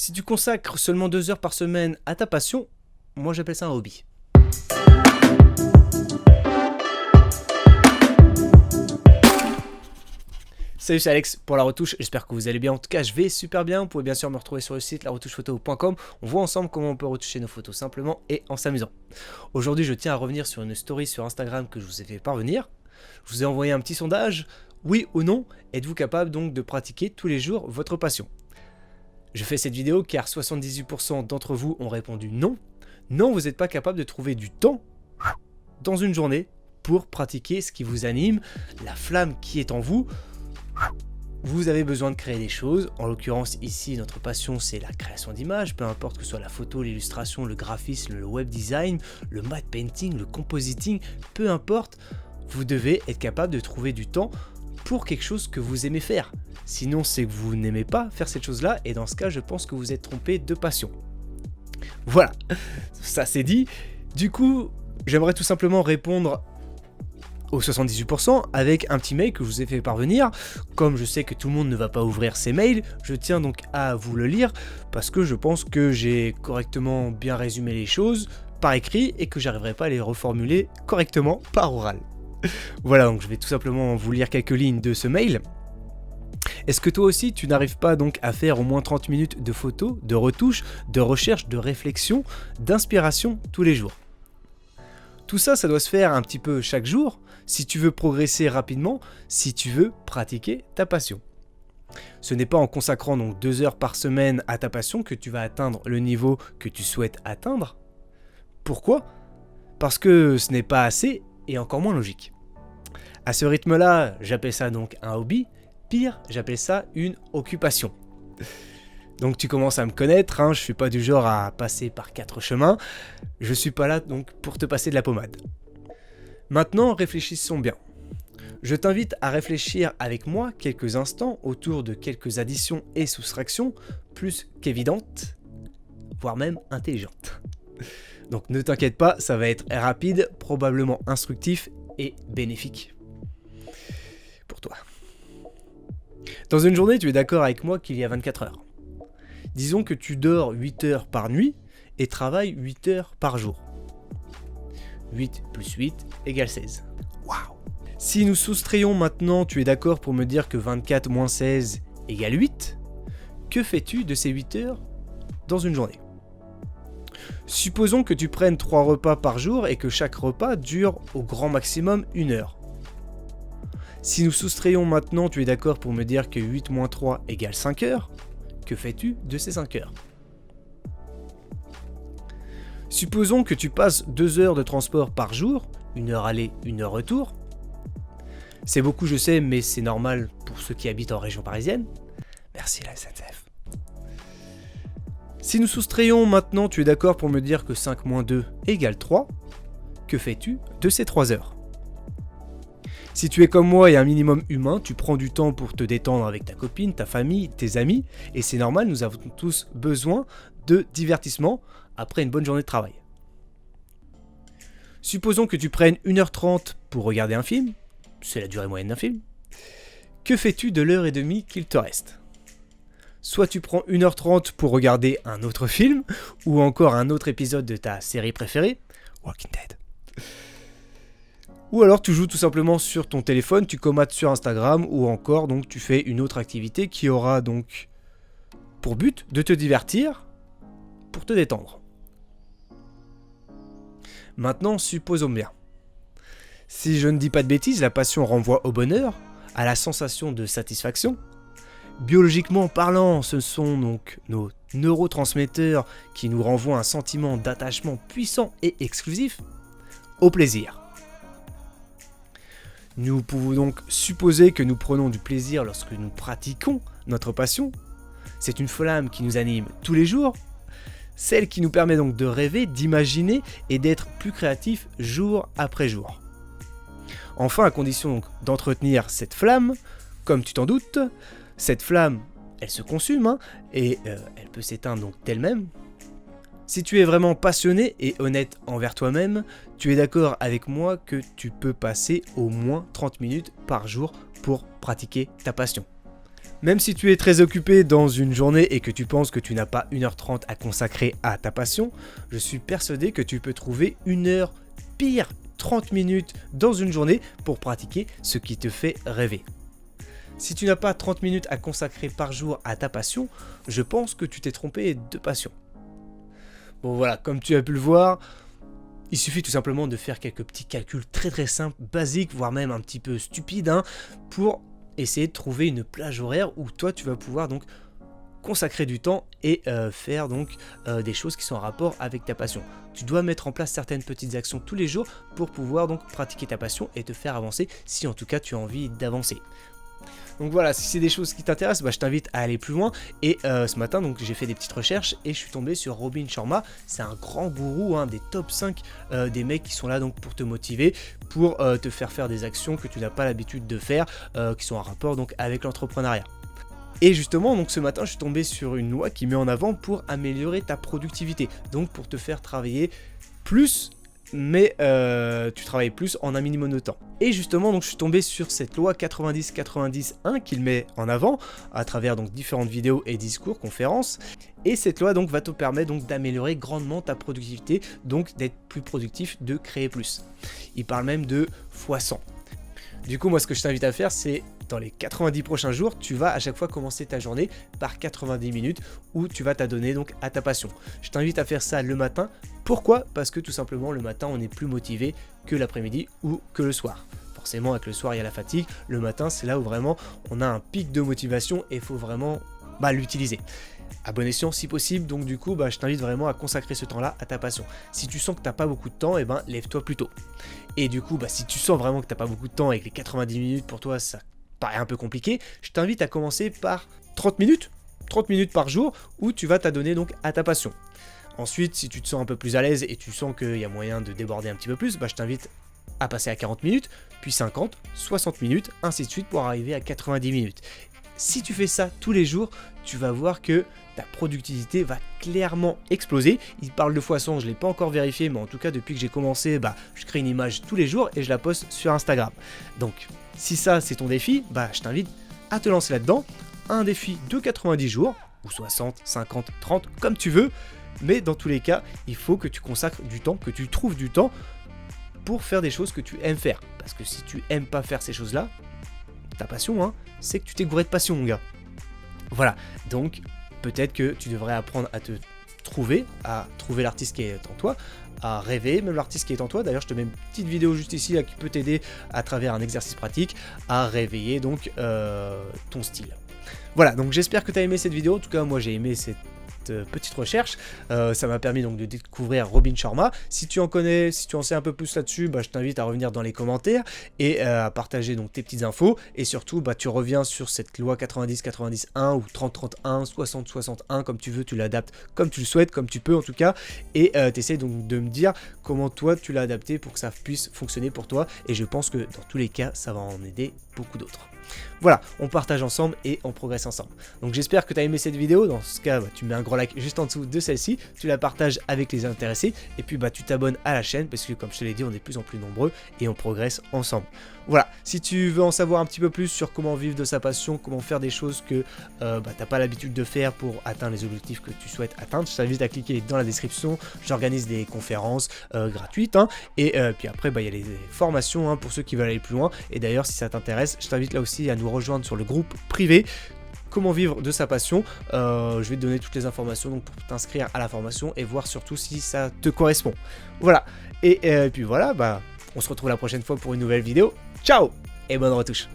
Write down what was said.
Si tu consacres seulement 2 heures par semaine à ta passion, moi j'appelle ça un hobby. Salut, c'est Alex pour La Retouche, j'espère que vous allez bien. En tout cas, je vais super bien. Vous pouvez bien sûr me retrouver sur le site laretouchephoto.com. On voit ensemble comment on peut retoucher nos photos simplement et en s'amusant. Aujourd'hui, je tiens à revenir sur une story sur Instagram que je vous ai fait parvenir. Je vous ai envoyé un petit sondage. Oui ou non, êtes-vous capable donc de pratiquer tous les jours votre passion ? Je fais cette vidéo car 78% d'entre vous ont répondu non. Non, vous n'êtes pas capable de trouver du temps dans une journée pour pratiquer ce qui vous anime, la flamme qui est en vous. Vous avez besoin de créer des choses. En l'occurrence, ici, notre passion, c'est la création d'images, peu importe que ce soit la photo, l'illustration, le graphisme, le web design, le matte painting, le compositing, peu importe, vous devez être capable de trouver du temps pour quelque chose que vous aimez faire. Sinon, c'est que vous n'aimez pas faire cette chose-là, et dans ce cas, je pense que vous êtes trompé de passion. Voilà, ça c'est dit. Du coup, j'aimerais tout simplement répondre aux 78% avec un petit mail que je vous ai fait parvenir. Comme je sais que tout le monde ne va pas ouvrir ces mails, je tiens donc à vous le lire parce que je pense que j'ai correctement bien résumé les choses par écrit et que j'arriverai pas à les reformuler correctement par oral. Voilà, donc je vais tout simplement vous lire quelques lignes de ce mail. Est-ce que toi aussi tu n'arrives pas donc à faire au moins 30 minutes de photos, de retouches, de recherche, de réflexion, d'inspiration tous les jours ? Tout ça, ça doit se faire un petit peu chaque jour si tu veux progresser rapidement, si tu veux pratiquer ta passion. Ce n'est pas en consacrant donc 2 heures par semaine à ta passion que tu vas atteindre le niveau que tu souhaites atteindre. Pourquoi ? Parce que ce n'est pas assez et encore moins logique. À ce rythme-là, j'appelle ça donc un hobby. Pire, j'appelle ça une occupation. Donc tu commences à me connaître, je suis pas du genre à passer par 4 chemins. Je suis pas là donc pour te passer de la pommade. Maintenant, réfléchissons bien. Je t'invite à réfléchir avec moi quelques instants autour de quelques additions et soustractions plus qu'évidentes, voire même intelligentes. Donc ne t'inquiète pas, ça va être rapide, probablement instructif et bénéfique pour toi. Dans une journée, tu es d'accord avec moi qu'il y a 24 heures. Disons que tu dors 8 heures par nuit et travailles 8 heures par jour. 8 plus 8 égale 16. Waouh! Si nous soustrayons maintenant, tu es d'accord pour me dire que 24 moins 16 égale 8, que fais-tu de ces 8 heures dans une journée ? Supposons que tu prennes 3 repas par jour et que chaque repas dure au grand maximum 1 heure. Si nous soustrayons maintenant, tu es d'accord pour me dire que 8 moins 3 égale 5 heures, que fais-tu de ces 5 heures ? Supposons que tu passes 2 heures de transport par jour, 1 heure aller, 1 heure retour. C'est beaucoup, je sais, mais c'est normal pour ceux qui habitent en région parisienne. Merci la SNCF. Si nous soustrayons maintenant, tu es d'accord pour me dire que 5 moins 2 égale 3, que fais-tu de ces 3 heures ? Si tu es comme moi et un minimum humain, tu prends du temps pour te détendre avec ta copine, ta famille, tes amis, et c'est normal, nous avons tous besoin de divertissement après une bonne journée de travail. Supposons que tu prennes 1h30 pour regarder un film, c'est la durée moyenne d'un film. Que fais-tu de l'heure et demie qu'il te reste ? Soit tu prends 1h30 pour regarder un autre film, ou encore un autre épisode de ta série préférée, Walking Dead. Ou alors tu joues tout simplement sur ton téléphone, tu commentes sur Instagram, ou encore donc tu fais une autre activité qui aura donc pour but de te divertir, pour te détendre. Maintenant, supposons bien. Si je ne dis pas de bêtises, la passion renvoie au bonheur, à la sensation de satisfaction. Biologiquement parlant, ce sont donc nos neurotransmetteurs qui nous renvoient un sentiment d'attachement puissant et exclusif au plaisir. Nous pouvons donc supposer que nous prenons du plaisir lorsque nous pratiquons notre passion. C'est une flamme qui nous anime tous les jours, celle qui nous permet donc de rêver, d'imaginer et d'être plus créatifs jour après jour. Enfin, à condition donc d'entretenir cette flamme, comme tu t'en doutes, cette flamme, elle se consume et elle peut s'éteindre donc d'elle-même. Si tu es vraiment passionné et honnête envers toi-même, tu es d'accord avec moi que tu peux passer au moins 30 minutes par jour pour pratiquer ta passion. Même si tu es très occupé dans une journée et que tu penses que tu n'as pas 1h30 à consacrer à ta passion, je suis persuadé que tu peux trouver 1 heure, pire 30 minutes dans une journée pour pratiquer ce qui te fait rêver. Si tu n'as pas 30 minutes à consacrer par jour à ta passion, je pense que tu t'es trompé de passion. Bon voilà, comme tu as pu le voir, il suffit tout simplement de faire quelques petits calculs très simples, basiques, voire même un petit peu stupides, pour essayer de trouver une plage horaire où toi tu vas pouvoir donc consacrer du temps et faire donc des choses qui sont en rapport avec ta passion. Tu dois mettre en place certaines petites actions tous les jours pour pouvoir donc pratiquer ta passion et te faire avancer si en tout cas tu as envie d'avancer. Donc voilà, si c'est des choses qui t'intéressent, je t'invite à aller plus loin. Et ce matin, donc j'ai fait des petites recherches et je suis tombé sur Robin Sharma. C'est un grand gourou, des top 5 des mecs qui sont là donc pour te motiver, pour te faire des actions que tu n'as pas l'habitude de faire, qui sont en rapport donc avec l'entrepreneuriat. Et justement, donc ce matin, je suis tombé sur une loi qui met en avant pour améliorer ta productivité, donc pour te faire travailler plus, mais tu travailles plus en un minimum de temps. Et justement, donc je suis tombé sur cette loi 90-90-1 qu'il met en avant à travers donc différentes vidéos et discours, conférences. Et cette loi donc va te permettre donc d'améliorer grandement ta productivité, donc d'être plus productif, de créer plus. Il parle même de x100. Du coup, moi, ce que je t'invite à faire, c'est dans les 90 prochains jours, tu vas à chaque fois commencer ta journée par 90 minutes où tu vas t'adonner donc à ta passion. Je t'invite à faire ça le matin. Pourquoi ? Parce que tout simplement, le matin, on est plus motivé que l'après-midi ou que le soir. Forcément, avec le soir, il y a la fatigue. Le matin, c'est là où vraiment on a un pic de motivation et il faut vraiment l'utiliser. À bon escient si possible, donc du coup je t'invite vraiment à consacrer ce temps là à ta passion. Si tu sens que t'as pas beaucoup de temps, lève-toi plus tôt. Et du coup si tu sens vraiment que t'as pas beaucoup de temps et que les 90 minutes pour toi ça paraît un peu compliqué, je t'invite à commencer par 30 minutes par jour où tu vas t'adonner donc à ta passion. Ensuite, si tu te sens un peu plus à l'aise et tu sens qu'il y a moyen de déborder un petit peu plus, je t'invite à passer à 40 minutes, puis 50, 60 minutes, ainsi de suite pour arriver à 90 minutes. Si tu fais ça tous les jours, tu vas voir que ta productivité va clairement exploser. Il parle de x100, je ne l'ai pas encore vérifié, mais en tout cas depuis que j'ai commencé, je crée une image tous les jours et je la poste sur Instagram. Donc si ça c'est ton défi, je t'invite à te lancer là-dedans. Un défi de 90 jours, ou 60, 50, 30, comme tu veux. Mais dans tous les cas, il faut que tu consacres du temps, que tu trouves du temps pour faire des choses que tu aimes faire. Parce que si tu aimes pas faire ces choses-là, ta passion, c'est que tu t'es gouré de passion, mon gars. Voilà, donc peut-être que tu devrais apprendre à te trouver, l'artiste qui est en toi, à rêver, même l'artiste qui est en toi. D'ailleurs, je te mets une petite vidéo juste ici là, qui peut t'aider à travers un exercice pratique à réveiller donc ton style. Voilà, donc j'espère que tu as aimé cette vidéo. En tout cas, moi j'ai aimé cette petite recherche, ça m'a permis donc de découvrir Robin Sharma. Si tu en connais, si tu en sais un peu plus là-dessus, je t'invite à revenir dans les commentaires et à partager donc tes petites infos, et surtout tu reviens sur cette loi 90-91 ou 30-31, 60-61, comme tu veux, tu l'adaptes comme tu le souhaites, comme tu peux en tout cas, et tu essaies donc de me dire comment toi tu l'as adapté pour que ça puisse fonctionner pour toi, et je pense que dans tous les cas ça va en aider beaucoup d'autres. Voilà, on partage ensemble et on progresse ensemble. Donc j'espère que tu as aimé cette vidéo. Dans ce cas, tu mets un gros like juste en dessous de celle-ci, tu la partages avec les intéressés, et puis tu t'abonnes à la chaîne parce que comme je te l'ai dit, on est de plus en plus nombreux et on progresse ensemble. Voilà, si tu veux en savoir un petit peu plus sur comment vivre de sa passion, comment faire des choses que t'as pas l'habitude de faire pour atteindre les objectifs que tu souhaites atteindre, je t'invite à cliquer dans la description. J'organise des conférences gratuites, et puis après il y a les formations pour ceux qui veulent aller plus loin. Et d'ailleurs, si ça t'intéresse, je t'invite là aussi à nous rejoindre sur le groupe privé Comment vivre de sa passion. Je vais te donner toutes les informations donc pour t'inscrire à la formation et voir surtout si ça te correspond. Voilà, et puis voilà, on se retrouve la prochaine fois pour une nouvelle vidéo. Ciao et bonne retouche.